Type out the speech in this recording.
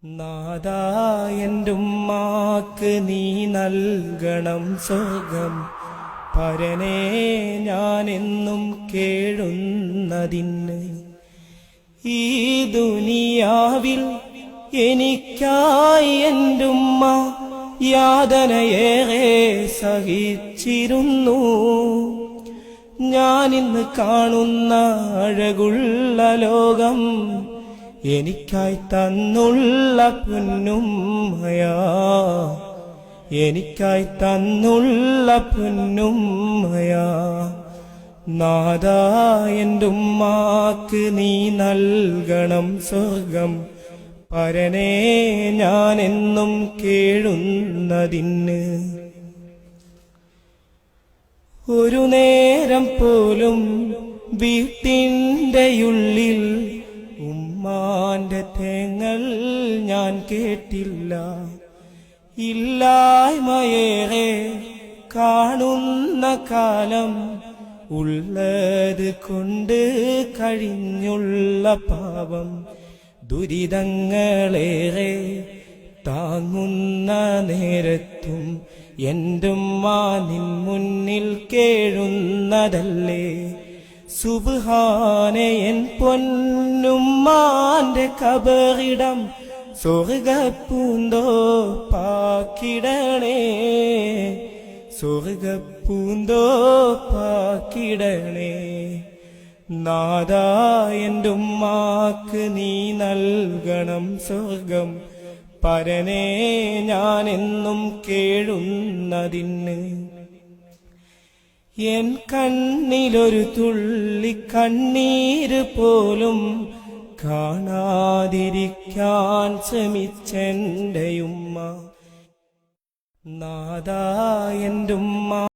നാദാ എന്റുമ്മാക്ക് നീ നൽകണം സ്വർഗം പരനേ ഞാനെന്നും കേഴുന്നതിന് ഈ ദുനിയാവിൽ എനിക്കായി എന്റുമ്മ യാതനയേറെ സഹിച്ചിരുന്നു. ഞാനിന്ന് കാണുന്ന അഴകുള്ള ലോകം എനിക്കായി തന്നുള്ള പൊന്നുമ്മയാ, എനിക്കായി തന്നുള്ള പൊന്നുമ്മയാ. നാദാ എന്റുമ്മാക്ക് നീ നൽകണം സ്വർഗം പരനേ ഞാനെന്നും കേഴുന്നതിന്. ഒരു നേരം പോലും വീട്ടിൻ്റെയുള്ളിൽ ഉമ്മാന്റെ തേങ്ങൽ ഞാൻ കേട്ടില്ല. ഇല്ലായ്മയേറെ കാണുന്ന കാലം ഉള്ളത് കൊണ്ട് കഴിഞ്ഞുള്ള പാപം ദുരിതങ്ങളേറെ താങ്ങുന്ന നേരത്തും എന്റുമ്മ നിൻ മുന്നിൽ കേഴുന്നതല്ലേ. സുബ്ഹാനെ എൻ പൊന്നുമ്മാന്റെ കബറിടം സ്വർഗപ്പൂന്തോപ്പാക്കിടണേ, സ്വർഗപ്പൂന്തോപ്പാക്കിടണേ. നാദാ എന്റുമ്മാക്ക് നീ നൽകണം സ്വർഗം പരനേ ഞാനെന്നും കേഴുന്നതിന്. എൻ കണ്ണിലൊരു തുള്ളി കണ്ണീര് പോലും കാണാതിരിക്കാൻ ശ്രമിച്ചെൻ്റെയുമ്മ. നാദാ എന്റുമ്മ